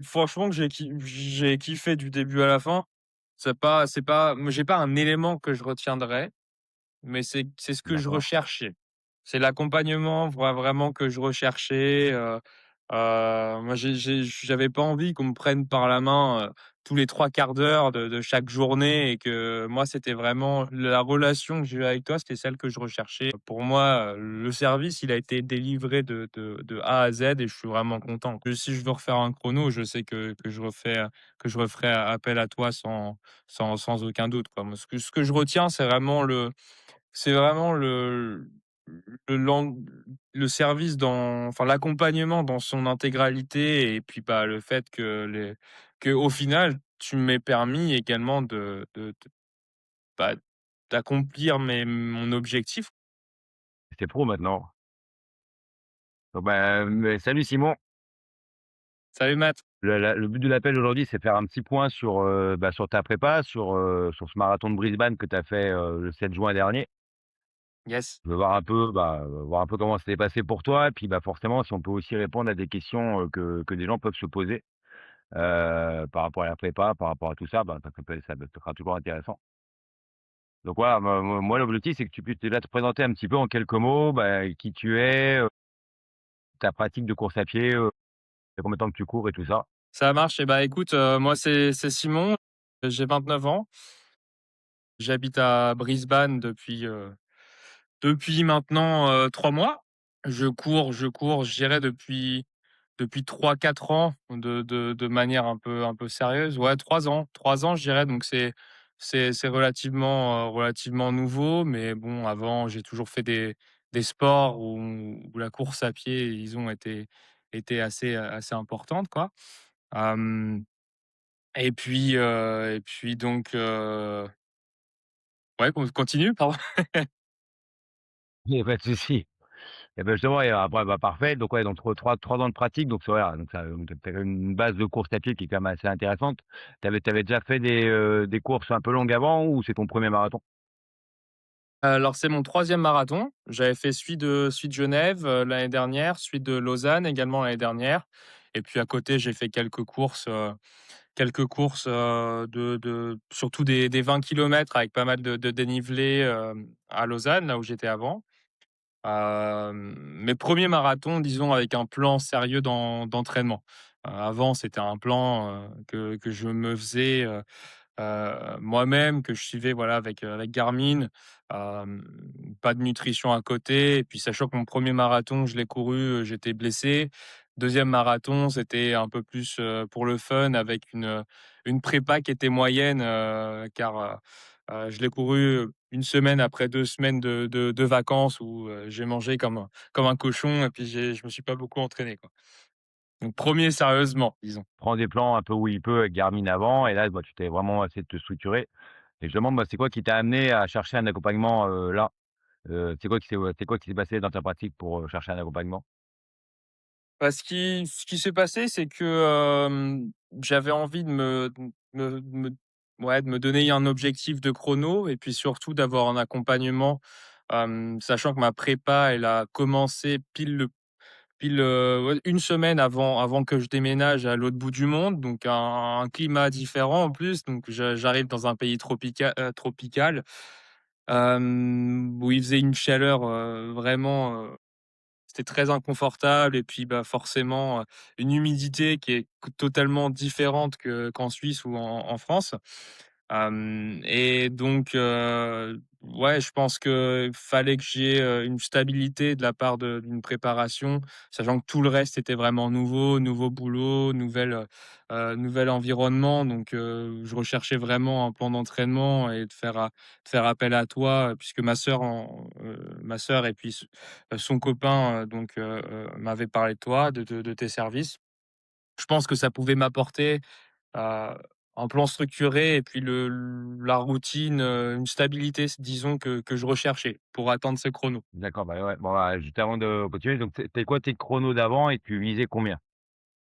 Franchement que j'ai kiffé du début à la fin. C'est pas moi j'ai pas un élément que je retiendrai, mais c'est ce que je D'accord. recherchais. C'est l'accompagnement vraiment que je recherchais, moi j'avais pas envie qu'on me prenne par la main, tous les 3/4 d'heure de chaque journée et que moi, c'était vraiment la relation que j'ai eue avec toi, c'était celle que je recherchais. Pour moi, le service, il a été délivré de A à Z et je suis vraiment content. Que si je veux refaire un chrono, je sais que je referai appel à toi sans aucun doute, quoi. Moi, ce que je retiens, c'est vraiment le lang le service l'accompagnement dans son intégralité et puis, bah, le fait qu'au final, tu m'aies permis également bah, d'accomplir mon objectif. C'est pro maintenant. Bon bah, salut Simon. Salut Matt. Le but de l'appel aujourd'hui, c'est faire un petit point sur, bah, sur ta prépa, sur ce marathon de Brisbane que tu as fait, le 7 juin dernier. Yes. Je veux voir un peu, bah, voir un peu comment ça s'est passé pour toi et puis, bah, forcément, si on peut aussi répondre à des questions, que des gens peuvent se poser, par rapport à la prépa, par rapport à tout ça, bah, ça sera toujours intéressant. Donc voilà, moi l'objectif, c'est que tu puisses déjà te présenter un petit peu en quelques mots, bah, qui tu es, ta pratique de course à pied, ça fait combien de temps que tu cours et tout ça? Ça marche et bah, écoute, moi c'est Simon, j'ai 29 ans. J'habite à Brisbane depuis maintenant, 3 mois. Je cours, je dirais depuis 3-4 ans de manière un peu sérieuse. Ouais, 3 ans je dirais, donc c'est relativement nouveau, mais bon, avant j'ai toujours fait des sports où la course à pied, ils ont été assez importantes, quoi. Hem et puis donc ouais, continue, pardon? Il y a pas de souci. Et bah, justement et après, bah, parfait, donc ouais, donc trois ans de pratique, donc c'est voilà, donc ça, tu as une base de course à pied qui est quand même assez intéressante. Tu avais déjà fait des courses un peu longues avant ou c'est ton premier marathon? Alors c'est mon troisième marathon. J'avais fait celui de Genève, l'année dernière, celui de Lausanne également l'année dernière et puis à côté, j'ai fait quelques courses, de surtout des 20 kilomètres avec pas mal de dénivelé, à Lausanne, là où j'étais avant. Mes premiers marathons, disons, avec un plan sérieux d'entraînement. Avant, c'était un plan, que je me faisais, moi-même, que je suivais, voilà, avec Garmin. Hem, Pas de nutrition à côté et puis sachant que mon premier marathon, je l'ai couru, j'étais blessé. Deuxième marathon, c'était un peu plus, pour le fun avec une prépa qui était moyenne, car, je l'ai couru, 1 semaine après 2 semaines de vacances où, j'ai mangé comme un cochon et puis je me suis pas beaucoup entraîné, quoi. Donc premier sérieusement, disons. Prends des plans un peu où il peut avec Garmin avant et là, bah, tu t'es vraiment essayé de te structurer et je demande, moi, c'est quoi qui t'a amené à chercher un accompagnement, là? C'est quoi qui s'est passé dans ta pratique pour, chercher un accompagnement? Bah, ce qui s'est passé, c'est que, j'avais envie de me donner un objectif de chrono et puis surtout d'avoir un accompagnement, sachant que ma prépa, elle a commencé ouais, 1 semaine avant que je déménage à l'autre bout du monde, donc un climat différent en plus, donc j'arrive dans un pays tropical, où il faisait une chaleur, vraiment, c'était très inconfortable et puis, bah, forcément, une humidité qui est totalement différente qu'en Suisse ou en France. Et donc, ouais, je pense qu'il fallait que j'ai, une stabilité de la part d'une préparation, sachant que tout le reste était vraiment nouveau boulot, nouvel environnement. Donc, je recherchais vraiment un plan d'entraînement et de faire appel à toi, puisque ma sœur et puis son copain, donc, m'avait parlé de toi, de tes services. Je pense que ça pouvait m'apporter Heu, un plan structuré et puis la routine, une stabilité disons que je recherchais pour atteindre ce chrono. D'accord, bah, ouais, bon, bah, juste avant de continuer, donc c'était quoi tes chronos d'avant et tu visais combien,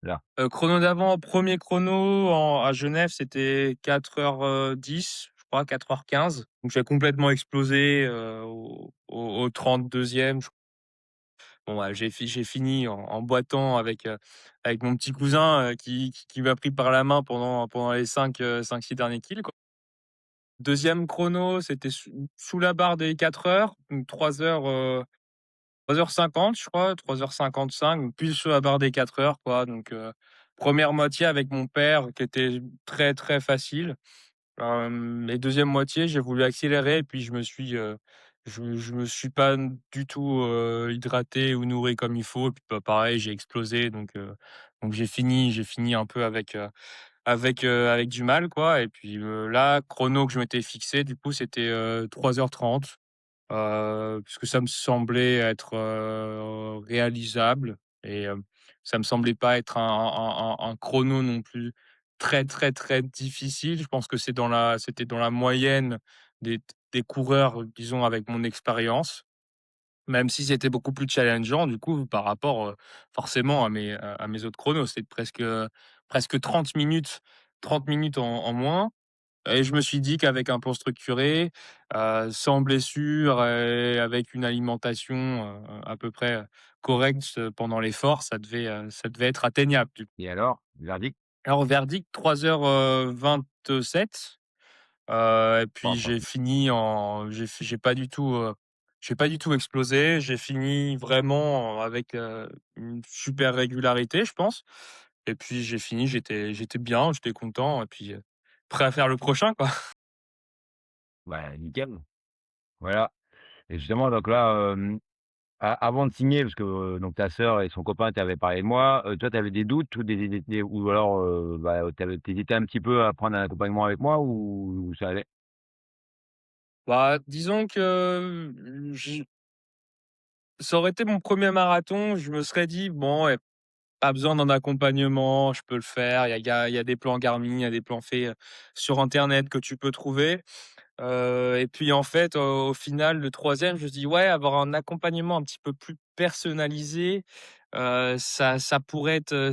là? Chrono d'avant, premier chrono à Genève, c'était 4h10, je crois 4h15. Donc j'ai complètement explosé, au 32e. Bon, bah, j'ai fini en boitant avec mon petit cousin, qui m'a pris par la main pendant les 5-6 derniers kills, quoi. 2e chrono, c'était sous la barre des 4 heures, donc 3h50 je crois, 3h55, donc pile sur la barre des 4 heures, quoi, donc 1re moitié avec mon père qui était très, très facile. Et 2e moitié, j'ai voulu accélérer et puis je me suis pas du tout, hydraté ou nourri comme il faut et puis, bah, pareil, j'ai explosé donc j'ai fini un peu avec du mal, quoi et puis, là, chrono que je m'étais fixé, du coup, c'était, 3h30. Puisque ça me semblait être, réalisable et ça me semblait pas être un chrono non plus très, très, très difficile. Je pense que c'était dans la moyenne des coureurs, disons avec mon expérience, même si c'était beaucoup plus challengeant du coup par rapport, forcément à mes autres chronos. C'est presque 30 minutes en moins. Et je me suis dit qu'avec un plan structuré, sans blessure et avec une alimentation, à peu près, correcte, pendant l'effort, ça devait être atteignable du coup. Et alors, verdict? Alors verdict 3h27, et puis Bon, j'ai pas du tout explosé. J'ai fini vraiment avec, une super régularité, je pense et puis j'ai fini, j'étais bien, j'étais content et puis, prêt à faire le prochain, quoi. bah, nickel, voilà. Et justement donc là, avant de signer, parce que, donc ta sœur et son copain t'avaient parlé de moi, toi tu avais des doutes ou des ou alors, bah, tu hésitais un petit peu à prendre un accompagnement avec moi ou ça allait? Bah, disons que, ça aurait été mon premier marathon, je me serais dit: «Bon, pas besoin d'un accompagnement, je peux le faire». Il y a des plans Garmin, il y a des plans faits, sur internet que tu peux trouver. Et puis en fait, au final, le troisième je me dis: «Ouais, avoir un accompagnement un petit peu plus personnalisé, ça pourrait être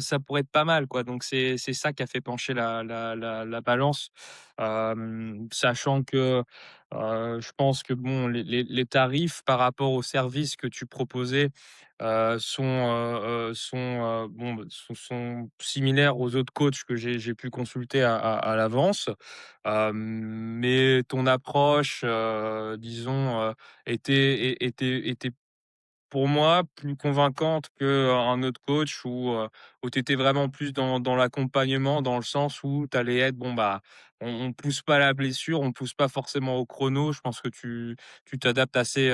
pas mal, quoi». Donc c'est ça qui a fait pencher la balance. Sachant que, je pense que bon, les tarifs par rapport aux services que tu proposais, bon, bah, sont similaires aux autres coachs que j'ai pu consulter à l'avance. Mais ton approche, disons, était pour moi plus convaincante qu'un autre coach où tu étais vraiment plus dans l'accompagnement, dans le sens où tu allais être bon, bah, on pousse pas à la blessure, on pousse pas forcément au chrono. Je pense que tu t'adaptes assez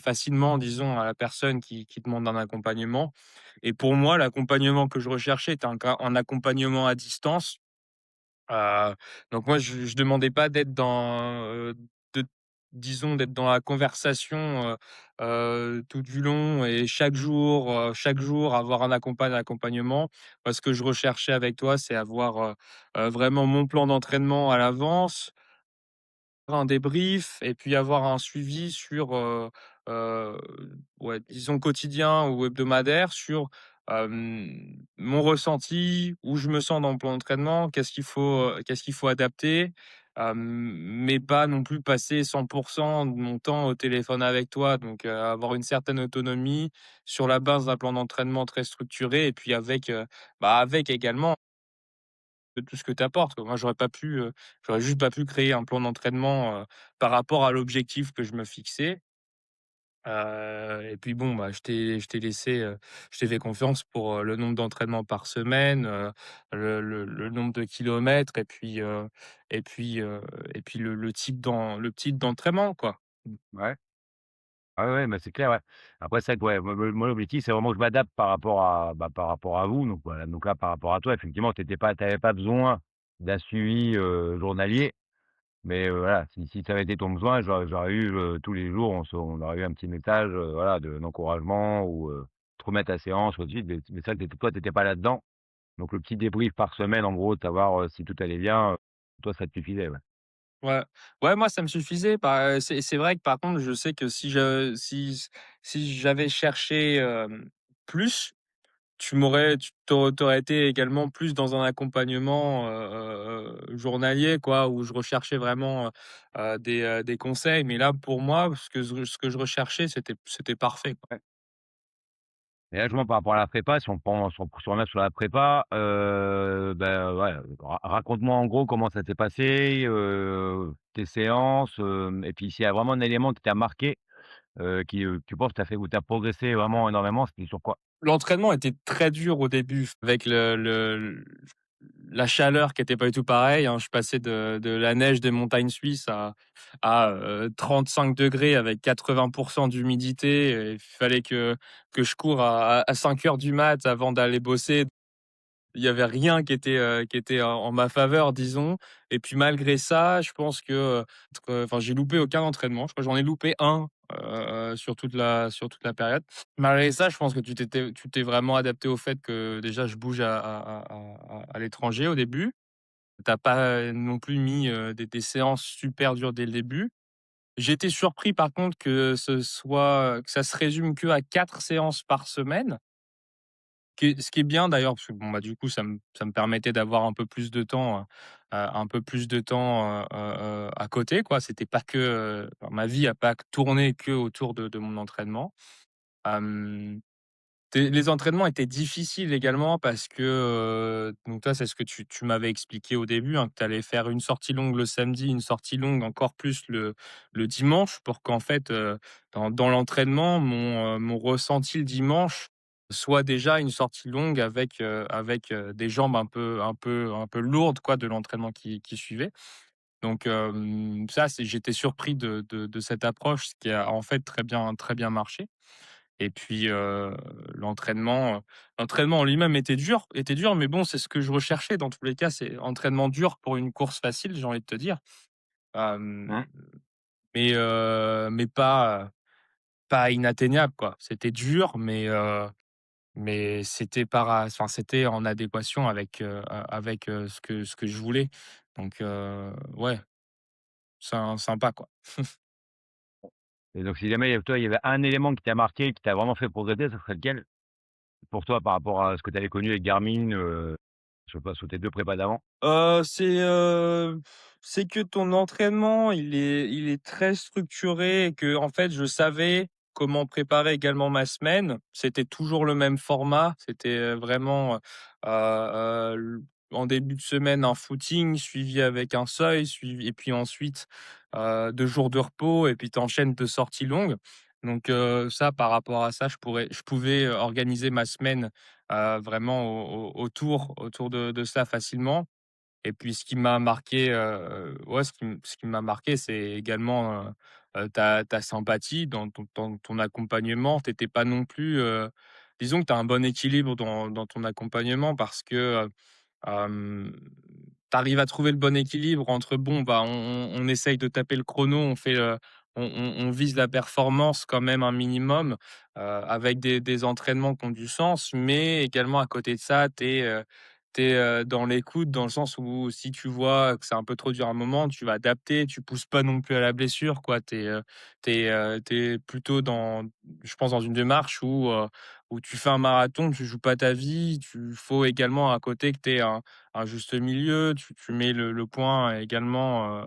facilement, disons, à la personne qui demande un accompagnement et pour moi, l'accompagnement que je recherchais était un accompagnement à distance. Heu, donc moi je demandais pas d'être de disons d'être dans la conversation, tout du long et chaque jour avoir un accompagnement. Moi ce que je recherchais avec toi, c'est avoir, vraiment mon plan d'entraînement à l'avance, un débrief et puis avoir un suivi sur, heu, ouais, disons quotidien ou hebdomadaire sur, mon ressenti, où je me sens dans le plan d'entraînement, qu'est-ce qu'il faut adapter, mais pas non plus passer 100 de mon temps au téléphone avec toi. Donc, avoir une certaine autonomie sur la base d'un plan d'entraînement très structuré et puis avec, bah, avec également de tout ce que tu apportes, quoi. Moi, j'aurais juste pas pu créer un plan d'entraînement, par rapport à l'objectif que je me fixais, et puis bon, bah, je t'ai fait confiance pour, le nombre d'entraînements par semaine, le nombre de kilomètres et puis, heu et puis le type d'entraînement, quoi. Mmh. Ouais. Ah ouais, ouais, bah, c'est clair, ouais. Après c'est vrai que, ouais, moi l'objectif, c'est vraiment que je m'adapte par rapport à, bah, par rapport à vous, donc voilà, donc là, par rapport à toi, effectivement, tu avais pas besoin d'un suivi, journalier, mais voilà, si ça avait été ton besoin, j'aurais eu, tous les jours, on aurait eu un petit message, voilà, d'encouragement ou te remettre ta séance ou ainsi de suite, mais c'est vrai que toi, tu étais pas là-dedans, donc le petit débrief par semaine, en gros, de savoir, si tout allait bien, toi, ça te suffisait, ouais. Ouais. Ouais, moi, ça me suffisait. Bah, c'est vrai que par contre, je sais que si j'avais cherché, plus, tu aurais été également plus dans un accompagnement, journalier quoi, où je recherchais vraiment, des conseils. Mais là, pour moi, ce que je recherchais, c'était parfait, quoi. Et là, justement, par rapport à la prépa, si on revient sur la prépa, bah, ouais, raconte-moi en gros comment ça s'est passé, tes séances, et puis s'il y a vraiment un élément qui t'a marqué, tu penses que tu fait où tu as progressé vraiment énormément, c'était sur quoi? L'entraînement était très dur au début avec la chaleur qui était pas du tout pareille, hein. Je passais de la neige des montagnes suisses à 35 degrés avec 80 d'humidité et il fallait que je cours à 5 heures du mat avant d'aller bosser. Il y avait rien qui était en ma faveur, disons. Et puis malgré ça, je pense que, enfin, j'ai loupé aucun entraînement. Je crois que j'en ai loupé un sur toute la période. Malgré ça, je pense que tu t'es vraiment adapté au fait que déjà je bouge à l'étranger au début. T'as pas non plus mis, des séances super dures dès le début. J'ai été surpris par contre que ça se résume que à 4 séances par semaine. Ce qui est bien d'ailleurs, parce que bon, bah, du coup, ça me permettait d'avoir un peu plus de temps, à côté, quoi. C'était pas que, enfin, ma vie a pas tourné que autour de mon entraînement. Hem Les entraînements étaient difficiles également parce que, donc toi, c'est ce que tu m'avais expliqué au début, hein, que tu allais faire une sortie longue le samedi, une sortie longue encore plus le dimanche pour qu'en fait, dans l'entraînement, mon ressenti le dimanche soit déjà une sortie longue avec des jambes un peu lourdes quoi de l'entraînement qui suivait. Donc ça, j'étais surpris de cette approche, ce qui a en fait très bien marché. Et puis, l'entraînement en lui-même était dur, mais bon, c'est ce que je recherchais dans tous les cas, c'est entraînement dur pour une course facile, j'ai envie de te dire. Hem, Mmh. mais pas inatteignable, quoi. C'était dur, mais c'était enfin, c'était en adéquation avec, ce que je voulais. Donc, ouais, sympa, quoi. Et donc si jamais, toi, il y avait un élément qui t'a marqué, qui t'a vraiment fait progresser, ça serait lequel? Pour toi, par rapport à ce que tu avais connu avec Garmin, je sais pas, sur tes 2 prépas d'avant? C'est que ton entraînement, il est très structuré et que en fait, je savais comment préparer également ma semaine. C'était toujours le même format. C'était, vraiment, l en début de semaine, un footing suivi avec un seuil, suivi et puis ensuite, 2 jours de repos et puis tu enchaînes 2 sorties longues. Donc, ça, par rapport à ça, je pouvais, organiser ma semaine, vraiment autour de ça facilement. Et puis ce qui m'a marqué, ouais, ce qui m'a marqué, c'est également, ta sympathie dans ton accompagnement. Tu étais pas non plus, disons que tu as un bon équilibre dans ton accompagnement parce que, Hem, tu arrives à trouver le bon équilibre entre bon, bah, on essaye de taper le chrono, on fait, on vise la performance quand même un minimum, avec des entraînements qui ont du sens, mais également à côté de ça, tu es, dans l'écoute dans le sens où si tu vois que c'est un peu trop dur à un moment, tu vas adapter, tu pousses pas non plus à la blessure quoi. Tu es plutôt dans je pense dans une démarche où tu fais un marathon, tu joues pas ta vie, tu faut également à côté que tu aies un juste milieu, tu mets le point également,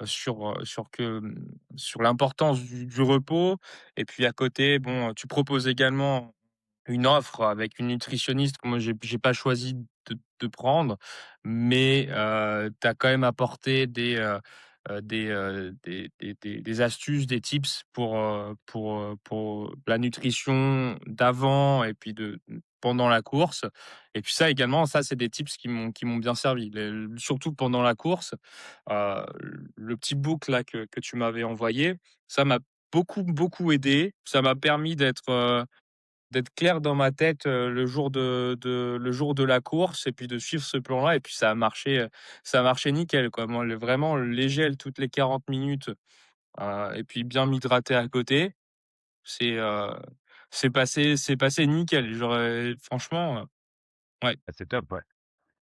sur l'importance du repos et puis à côté, bon, tu proposes également une offre avec une nutritionniste que moi j'ai pas choisi de prendre, mais tu as quand même apporté des astuces, des tips pour la nutrition d'avant et puis de pendant la course et puis ça également, ça c'est des tips qui m'ont bien servi. Surtout pendant la course, heu, le petit book là que tu m'avais envoyé, ça m'a beaucoup aidé. Ça m'a permis d'être clair dans ma tête, le jour de la course et puis de suivre ce plan-là et puis ça a marché nickel, quoi. Moi, vraiment les gels toutes les 40 minutes, et puis bien m'hydrater à côté, c'est, heu, c'est passé nickel. J'aurais franchement, ouais. Ah, c'est top, ouais.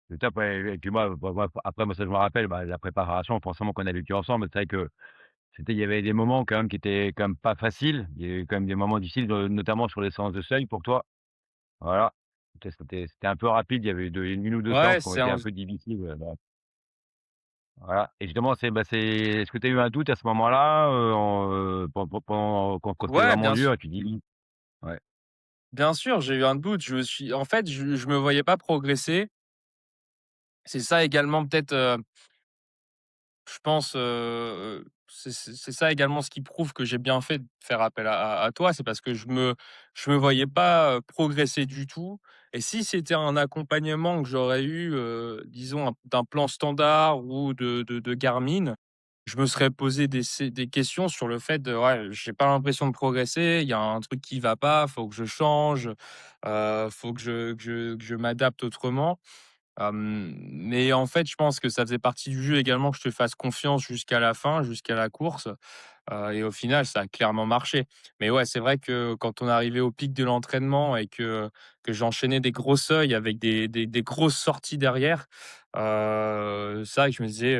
C'est top, ouais, et puis moi après moi ça je me rappelle, bah, la préparation forcément qu'on a vécu ensemble, c'est vrai que il y avait des moments quand même qui étaient quand même pas faciles. Il y a eu quand même des moments difficiles, notamment sur les séances de seuil pour toi. Voilà. C'était un peu rapide, il y avait eu 1 ou 2 séances Ouais, qui ont c'est été un un peu difficiles, voilà, et justement est-ce que tu as eu un doute à ce moment-là, pendant quand c'était ouais, vraiment bien sûr. dur et tu dis: «Ouais». Bien sûr, j'ai eu un doute, je me suis en fait, je me voyais pas progresser. C'est ça également peut-être, je pense, c'est ça également ce qui prouve que j'ai bien fait de faire appel à toi. C'est parce que je me voyais pas, progresser du tout, et si c'était un accompagnement que j'aurais eu, disons d'un plan standard ou de Garmin, je me serais posé des questions sur le fait de: «Ouais, j'ai pas l'impression de progresser, il y a un truc qui va pas, faut que je change, faut que je m'adapte autrement». Mais en fait, je pense que ça faisait partie du jeu également que je te fasse confiance jusqu'à la fin, jusqu'à la course, et au final, ça a clairement marché. Mais ouais, c'est vrai que quand on arrivait au pic de l'entraînement et que j'enchaînais des gros seuils avec des grosses sorties derrière, c'est vrai que je me disais,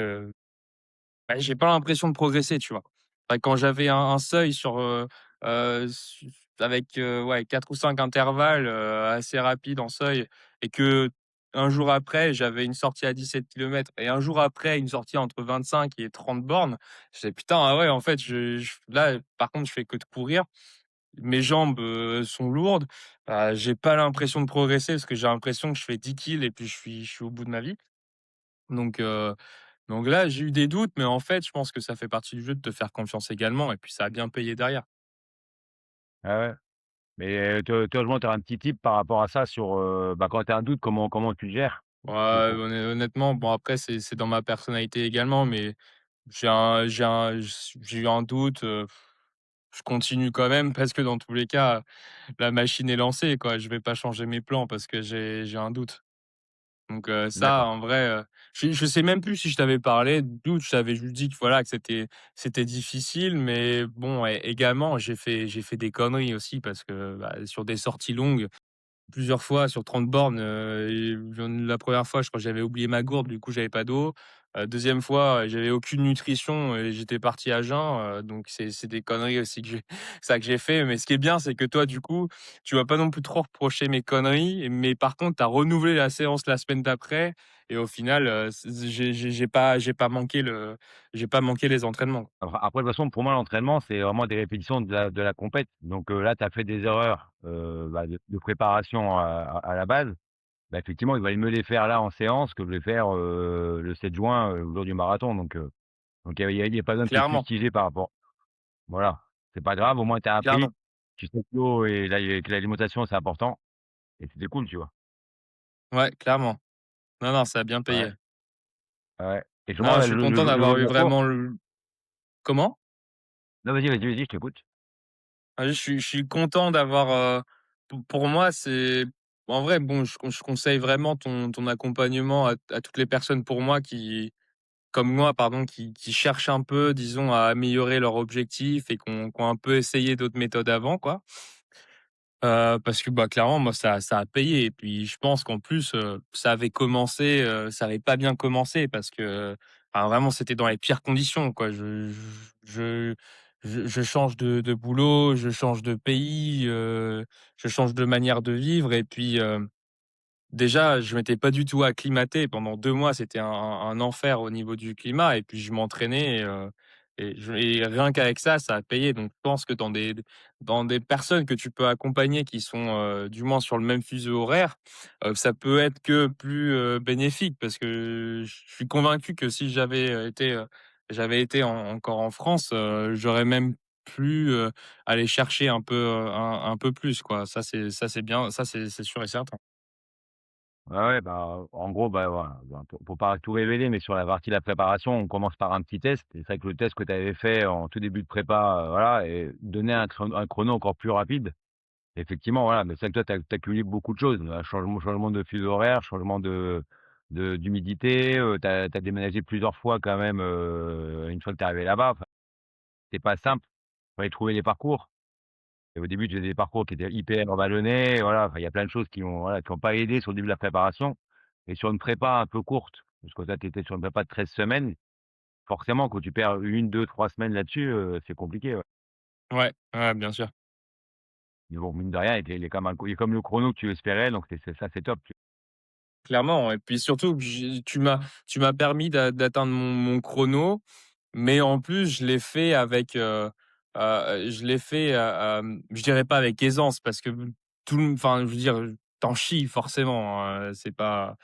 bah, j'ai pas l'impression de progresser, tu vois? Bah, quand j'avais un seuil sur, su avec, ouais, 4 ou 5 intervalles, assez rapides en seuil, et qu'un jour après, j'avais une sortie à 17 kilomètres et un jour après, une sortie entre 25 et 30 bornes. Je disais: «Putain, ah ouais, en fait, je là, par contre, je fais que de courir. Mes jambes, sont lourdes, j'ai pas l'impression de progresser parce que j'ai l'impression que je fais 10 kills et puis je suis au bout de ma vie». Donc heu donc là, j'ai eu des doutes, mais en fait, je pense que ça fait partie du jeu de te faire confiance également, et puis ça a bien payé derrière. Ah ouais. Mais, toi justement, tu as un petit tip par rapport à ça sur, bah, quand tu as un doute, comment tu le gères, Ouais, du coup? honnêtement, bon après c'est dans ma personnalité également, mais j'ai eu un doute, je continue quand même parce que dans tous les cas, la machine est lancée, quoi. Je vais pas changer mes plans parce que j'ai un doute. Ça, D'accord. en vrai, je sais même plus si je t'avais parlé d'août. Je t'avais juste dit que voilà, que c'était difficile, mais bon, é également, j'ai fait des conneries aussi parce que, bah, sur des sorties longues, plusieurs fois sur 30 bornes, et la première fois, je crois que j'avais oublié ma gourde, du coup, j'avais pas d'eau. 2e fois, j'avais aucune nutrition et j'étais parti à jeun, donc c'est des conneries aussi que j'ai fait. Mais ce qui est bien, c'est que toi, du coup, tu vas pas non plus trop reprocher mes conneries, mais par contre, tu as renouvelé la séance la semaine d'après, et au final, c j'ai pas manqué les entraînements. Après de toute façon, pour moi, l'entraînement, c'est vraiment des répétitions de la compète. Donc, là, tu as fait des erreurs, bah, de préparation à la base. Bah, effectivement, il valait mieux les faire là en séance que de les faire, le 7 juin, le jour du marathon. Donc il y a pas besoin de se Clairement, fustiger par rapport, voilà. C'est pas grave, au moins tu as appris, clairement. tu sais que l'eau et que l'alimentation, c'est important et c'était cool, tu vois? Ouais, clairement. Non, non, ça a bien Ouais, payé. ouais et justement Non, je là, suis le content jour le d'avoir jour eu de la course, vraiment le comment? non, vas-y, je t'écoute. Ah, je suis content d'avoir, pour moi, c'est en vrai, bon, je conseille vraiment ton accompagnement à toutes les personnes pour moi comme moi, pardon, qui cherchent un peu, disons, à améliorer leur objectif et qui ont un peu essayé d'autres méthodes avant, quoi. Parce que, bah, clairement, moi, ça a payé, et puis je pense qu'en plus, ça avait pas bien commencé parce que, enfin, vraiment, c'était dans les pires conditions, quoi. Je change de boulot, je change de pays, je change de manière de vivre, et puis, déjà, je m'étais pas du tout acclimaté pendant 2 mois, c'était un enfer au niveau du climat, et puis je m'entraînais, et rien qu'avec ça, ça a payé. Donc je pense que dans des personnes que tu peux accompagner qui sont, du moins sur le même fuseau horaire, ça peut être que plus, bénéfique, parce que je suis convaincu que si j'avais été encore en France, j'aurais même pu, aller chercher un peu, un peu plus, quoi. Ça c'est bien, ça c'est sûr et certain. Ouais, ouais, bah, en gros, bah, voilà, bah, pour pas tout révéler, mais sur la partie de la préparation, on commence par un petit test et c'est vrai que le test que tu avais fait en tout début de prépa, voilà et donner un chrono encore plus rapide. Effectivement, voilà, mais c'est vrai que toi, tu as cumulé beaucoup de choses, changement de fuseau horaire, changement d'humidité, tu as déménagé plusieurs fois quand même, une fois que tu es arrivé là-bas. Enfin, c'est pas simple, fallait trouver les parcours et au début, tu faisais des parcours qui étaient hyper vallonnés, voilà, enfin, il y a plein de choses qui ont, voilà, qui ont pas aidé sur le début de la préparation et sur une prépa un peu courte, parce que toi, tu étais sur une prépa de 13 semaines, forcément, quand tu perds 1, 2, 3 semaines là-dessus, c'est compliqué, ouais. Ouais, ouais, bien sûr. Mais bon, mine de rien, il est comme il est comme le chrono que tu espérais, donc c'est top. Clairement, et puis surtout que tu m'as permis d'atteindre mon chrono, mais en plus je l'ai fait avec, je l'ai fait, je dirais pas avec aisance parce que tout le enfin, je veux dire, tu chies forcément, c'est pas,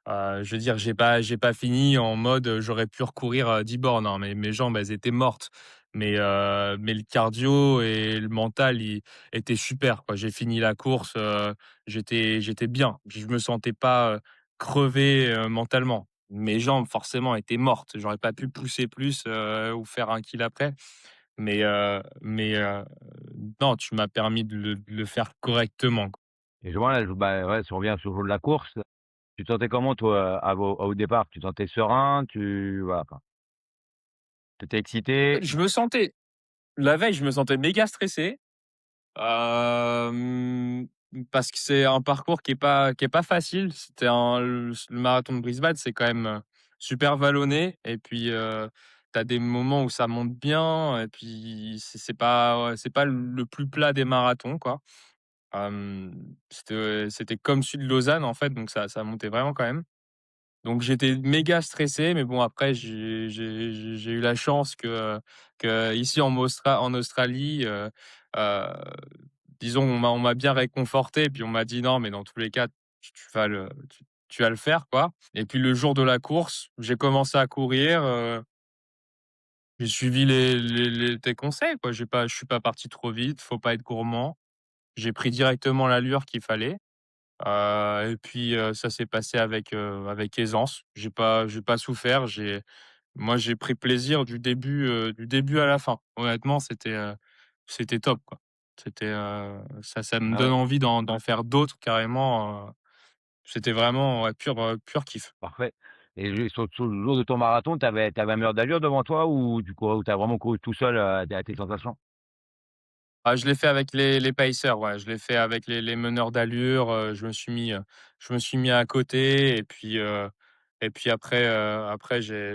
je veux dire, j'ai pas fini en mode, j'aurais pu recourir, 10 bornes, hein. Mes jambes, elles étaient mortes. Mais le cardio et le mental, ils étaient super, quoi. J'ai fini la course, j'étais bien. Je me sentais pas, crevé, mentalement. Mes jambes forcément étaient mortes. J'aurais pas pu pousser plus, ou faire un kill après. Mais non, tu m'as permis de le faire correctement, quoi. Et je vois là, bah, ouais, si on revient sur le jour de la course, tu te sentais comment toi, au départ? Tu te sentais serein? Tu voilà, enfin, tu étais excité? Je me sentais La veille, je me sentais méga stressé, hem, parce que c'est un parcours qui est pas facile. C'était le marathon de Brisbane, c'est quand même, super vallonné et puis, tu as des moments où ça monte bien et puis c'est pas le plus plat des marathons, quoi. C'était comme celui de Lausanne, en fait, donc ça montait vraiment quand même. Donc j'étais méga stressé, mais bon après j'ai eu la chance que ici en Australie, heu, disons on m'a bien réconforté, puis on m'a dit: «Non, mais dans tous les cas, tu vas le faire, quoi». Et puis le jour de la course, j'ai commencé à courir, j'ai suivi les tes conseils, quoi. Je suis pas parti trop vite, faut pas être gourmand. J'ai pris directement l'allure qu'il fallait. Et puis, ça s'est passé avec aisance. J'ai pas souffert. J'ai pris plaisir du début à la fin. Honnêtement, c'était top, quoi. Ça me Ah donne ouais, envie d'en faire d'autres carrément, c'était vraiment, ouais, pur kiff. parfait. Et sur le jour de ton marathon, tu avais un mur d'allure devant toi ou tu as vraiment couru tout seul, à tes sensations? Ah, je l'ai fait avec les pacers, ouais, je l'ai fait avec les meneurs d'allure, je me suis mis à côté et puis après je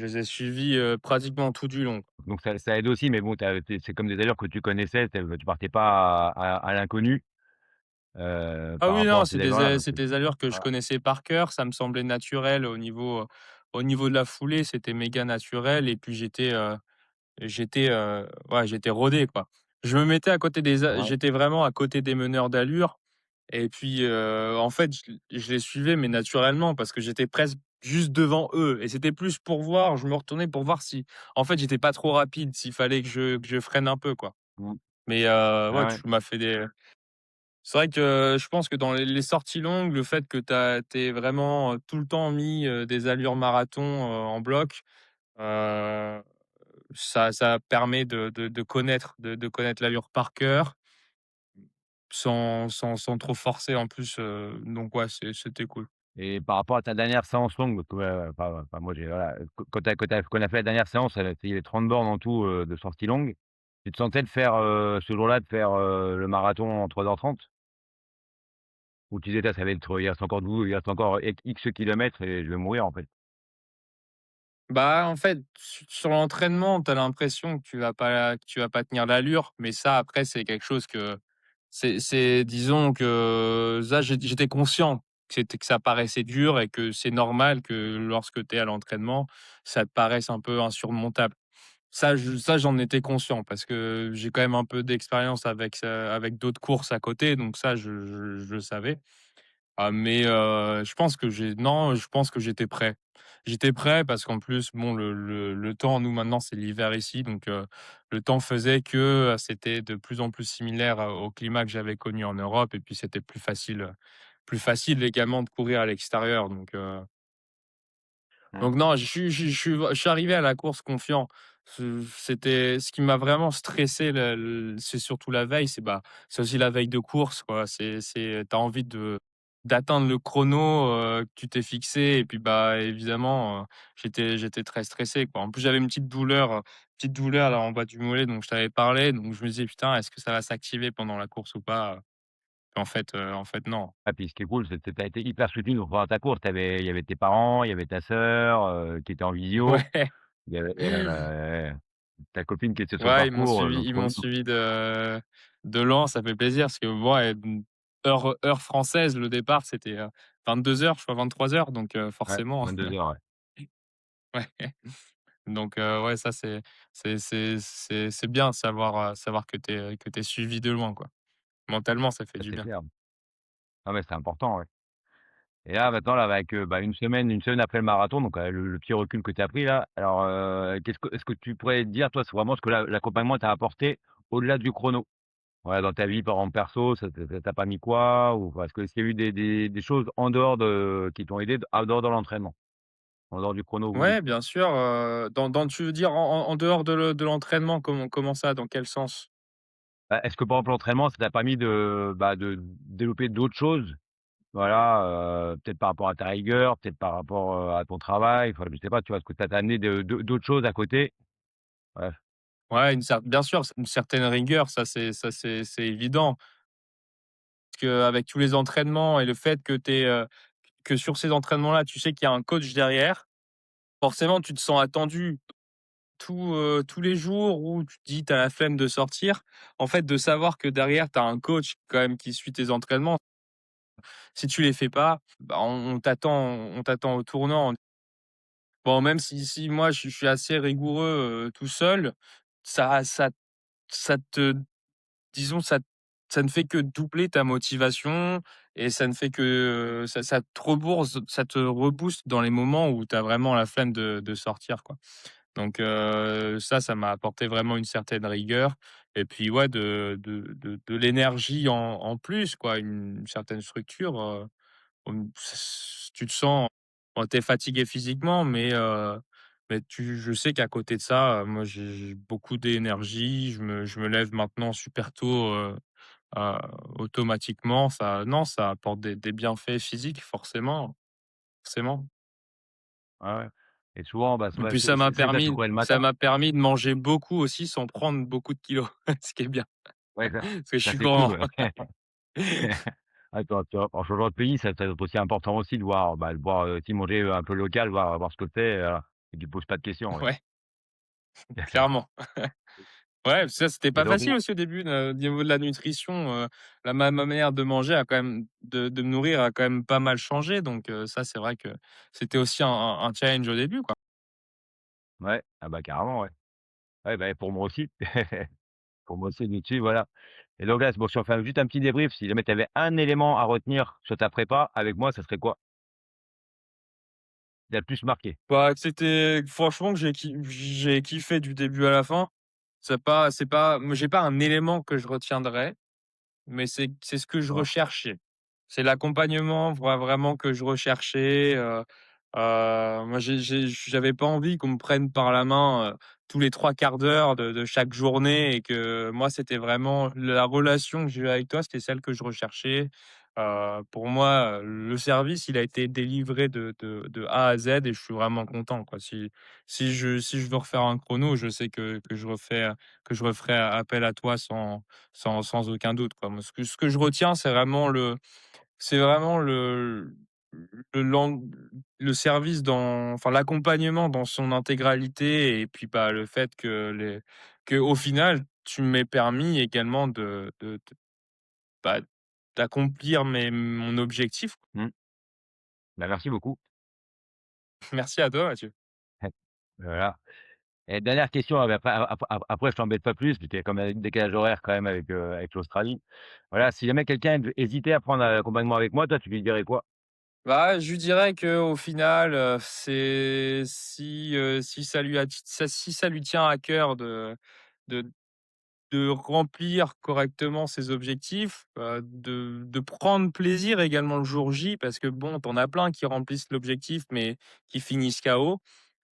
les ai suivis, pratiquement tout du long. Donc ça aide aussi, mais bon, c'est comme des allures que tu connaissais, tu partais pas à l'inconnu, Ah par oui, rapport non, à ces allures-là, donc c'est des allures que je voilà. connaissais par cœur, ça me semblait naturel au niveau de la foulée, c'était méga naturel et puis j'étais rodé, quoi. Je me mettais à côté Ouais. j'étais vraiment à côté des meneurs d'allure et puis, en fait, je les suivais mais naturellement parce que j'étais presque juste devant eux et c'était plus pour voir, je me retournais pour voir si en fait, j'étais pas trop rapide, s'il fallait que je freine un peu, quoi. Mmh. Mais, Ah ouais, ouais. tu m'as fait des c'est vrai que je pense que dans les sorties longues, le fait que tu vraiment, tout le temps mis, des allures marathon, en bloc, heu, ça permet de connaître l'allure par cœur, sans trop forcer en plus, donc ouais, c'était cool. Et par rapport à ta dernière séance longue, parce que, enfin moi j'ai voilà, quand on a fait la dernière séance, il y avait 30 bornes en tout, de sorties longues. Tu te sentais de faire, ce jour-là, de faire, le marathon en 3h30? Ou tu disais: «Tain, ça va être trop, il reste encore X kilomètres et je vais mourir en fait»? Bah, en fait, sur l'entraînement, tu as l'impression que tu vas pas tenir l'allure, mais ça, après, c'est quelque chose que disons que ça, j'étais conscient que ça paraissait dur et que c'est normal que lorsque tu es à l'entraînement, ça te paraisse un peu insurmontable. Ça, j'en étais conscient parce que j'ai quand même un peu d'expérience avec d'autres courses à côté, donc ça, je le savais. Mais je pense que j'étais prêt. J'étais prêt parce qu'en plus, bon, le temps, nous, maintenant, c'est l'hiver ici, donc le temps faisait que, c'était de plus en plus similaire, au climat que j'avais connu en Europe et puis c'était plus facile également de courir à l'extérieur, donc Mmh. non, je suis arrivé à la course confiant. C'était ce qui m'a vraiment stressé, c'est surtout la veille, c'est aussi la veille de course, quoi. Tu envie d'atteindre le chrono, que tu t'es fixé et puis, bah, évidemment, j'étais très stressé, quoi. En plus, j'avais une petite douleur là en bas du mollet dont je t'avais parlé, donc je me disais: «Putain, est-ce que ça va s'activer pendant la course ou pas?» En fait, non. Ah puis ce qui est cool, c'est que tu as été hyper soutenu donc pendant ta course, il y avait tes parents, il y avait ta sœur, qui était en visio, Ouais. il y avait, ta copine qui était sur le Ouais, ils m'ont parcours, suivi donc ils trop m'ont bien. suivi de loin, ça fait plaisir parce que ouais, heure française, le départ, c'était, 22 heures, je crois 23 heures, donc Ouais, forcément, 22h, ouais. ouais, donc ouais, ça c'est bien de savoir que tu es suivi de loin, quoi. Mentalement, ça fait ça du c'est bien. clair. Ah mais c'est important, ouais. Et là maintenant là avec, bah, une semaine après le marathon donc, le petit recul que tu as pris là, alors, est-ce que tu pourrais dire toi, c'est vraiment ce que l'accompagnement t'a apporté au-delà du chrono? Voilà, dans ta vie par exemple perso, ça t'a pas mis quoi? Ou enfin, est-ce qu'il y a eu des choses en dehors de qui t'ont aidé, en dehors de l'entraînement? En dehors du chrono, oui. Ouais, bien sûr, dans tu veux dire en dehors de l'entraînement, comment ça? Dans quel sens? Bah, est-ce que par exemple l'entraînement, ça t'a permis de, bah, de développer d'autres choses? Voilà, peut-être par rapport à ta rigueur, peut-être par rapport, à ton travail, enfin je sais pas, tu vois? Est-ce que ça t'a amené d'autres choses à côté? Ouais, Ouais, bien sûr, une certaine rigueur, c'est évident. Parce qu'avec tous les entraînements et le fait que sur ces entraînements-là, tu sais qu'il y a un coach derrière, forcément, tu te sens attendu tous les jours où tu te dis: «Tu as la flemme de sortir». En fait, de savoir que derrière, tu as un coach quand même qui suit tes entraînements. Si tu les fais pas, bah, on t'attend au tournant. Bon, même si moi je suis assez rigoureux, tout seul, ça ça ça te disons ça ne fait que doubler ta motivation et ça ne fait que, ça te rebooste dans les moments où tu as vraiment la flemme de sortir, quoi. Donc ça m'a apporté vraiment une certaine rigueur et puis ouais de l'énergie en plus quoi, une certaine structure, tu te sens bon, tu es fatigué physiquement mais je sais qu'à côté de ça, moi j'ai beaucoup d'énergie, je me lève maintenant super tôt, heu, automatiquement. Ça non, ça apporte des bienfaits physiques forcément, forcément. ouais, ouais et souvent, bah, Et puis c'est que là, tu courais le ça matin? m'a permis de manger beaucoup aussi sans prendre beaucoup de kilos, ce qui est bien, Ouais, parce que je ça suis c'est cool, gourmand. ouais. Attends, tu vois, en changeant de pays, ça doit être aussi important aussi de voir, bah, de voir, aussi manger, un peu local, voir ce que c'est, et tu poses pas de questions, ouais. Ouais, clairement. Ouais, ça, c'était Et pas donc facile moi aussi au début, au niveau de la nutrition, ma manière de manger a quand même de me nourrir a quand même pas mal changé donc ça, c'est vrai que c'était aussi un challenge au début, quoi. ouais, ah bah, carrément, ouais. Ouais, bah, pour moi aussi. Pour bosser dessus, voilà et donc là, bon, si on fait juste un petit débrief, si jamais tu avais un élément à retenir sur ta prépa avec moi, ça serait quoi? Qui t'a le plus marqué? Bah, c'était franchement que j'ai kiffé du début à la fin. C'est pas moi, j'ai pas un élément que je retiendrai. Mais c'est ce que je D'accord. recherchais. C'est l'accompagnement vraiment que je recherchais, moi j'avais pas envie qu'on me prenne par la main, tous les 3/4 d'heure de chaque journée et que moi c'était vraiment la relation que j'ai eue avec toi, c'était celle que je recherchais. Pour moi, le service, il a été délivré de A à Z et je suis vraiment content, quoi. Si je veux refaire un chrono, je sais que je referai appel à toi sans aucun doute, quoi. Moi, ce que je retiens, c'est vraiment le lang le service enfin, l'accompagnement dans son intégralité et puis, bah, le fait qu'au final, tu m'aies permis également bah, d'accomplir mon objectif. Mmh. Bah, merci beaucoup. Merci à toi, Mathieu. Voilà et dernière question, ah, bah, après je t'embête pas plus, parce qu'il y a comme un décalage horaire quand même avec l'Australie. Voilà, si jamais quelqu'un hésitait à prendre un accompagnement avec moi, toi, tu lui dirais quoi? Bah, je lui dirais qu'au final, c'est si ça lui tient à cœur de de remplir correctement ses objectifs, de prendre plaisir également le jour J parce que bon, tu en as plein qui remplissent l'objectif mais qui finissent KO.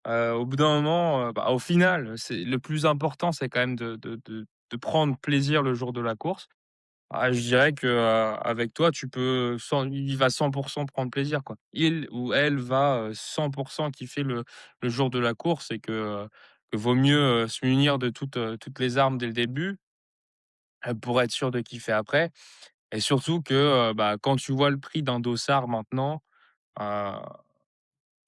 Au bout d'un moment, bah, au final, c'est le plus important, c'est quand même de prendre plaisir le jour de la course. Ah, je dirais que, avec toi, il va 100 prendre plaisir, quoi. Il ou elle va, 100 kiffer le jour de la course et que vaut mieux, se munir de toutes les armes dès le début, pour être sûr de kiffer après et surtout que, bah, quand tu vois le prix d'un dossard maintenant, heu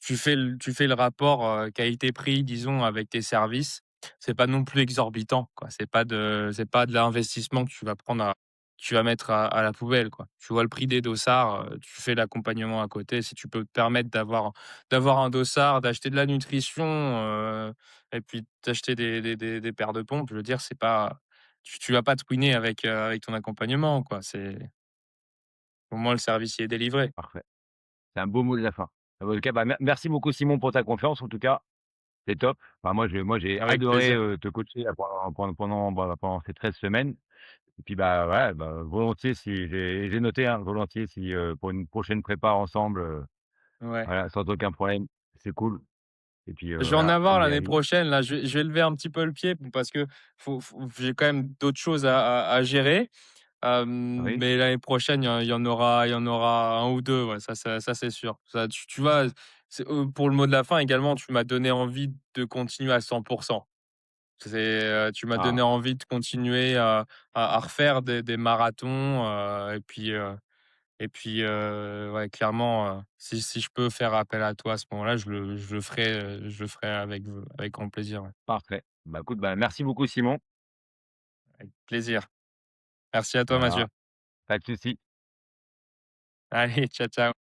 tu fais le rapport, qualité-prix, disons, avec tes services. C'est pas non plus exorbitant, quoi. C'est pas de l'investissement que tu vas mettre à la poubelle, quoi. Tu vois le prix des dossards, tu fais l'accompagnement à côté. Si tu peux te permettre d'avoir un dossard, d'acheter de la nutrition, et puis d'acheter des paires de pompes, je veux dire, tu vas pas te ruiner avec ton accompagnement, quoi. C'est au moins le service y est délivré. Parfait. C'est un beau mot de la fin. OK, bah, merci beaucoup Simon pour ta confiance en tout cas, c'est top. Enfin moi j'ai Avec adoré, plaisir. te coacher là pendant ces 13 semaines et puis, bah, ouais, bah, volontiers si j'ai noté, hein, volontiers si, pour une prochaine prépa ensemble, Ouais. voilà, sans aucun problème, c'est cool et puis, Je vais en voilà, avoir l'année vas-y. prochaine là, je vais lever un petit peu le pied parce que j'ai quand même d'autres choses à gérer. Oui? Mais l'année prochaine, il y en aura un ou 2. Ouais, ça c'est sûr. Ça, tu vois, pour le mot de la fin également, tu m'as donné envie de continuer à 100. Tu m'as donné Ah, envie de continuer à refaire des marathons, ouais, clairement, si je peux faire appel à toi à ce moment-là, je le ferai avec grand plaisir, ouais. parfait. Bah, écoute, bah, merci beaucoup Simon. Avec plaisir. Merci à toi, Mathieu. Voilà, pas de souci. Allez, ciao, ciao.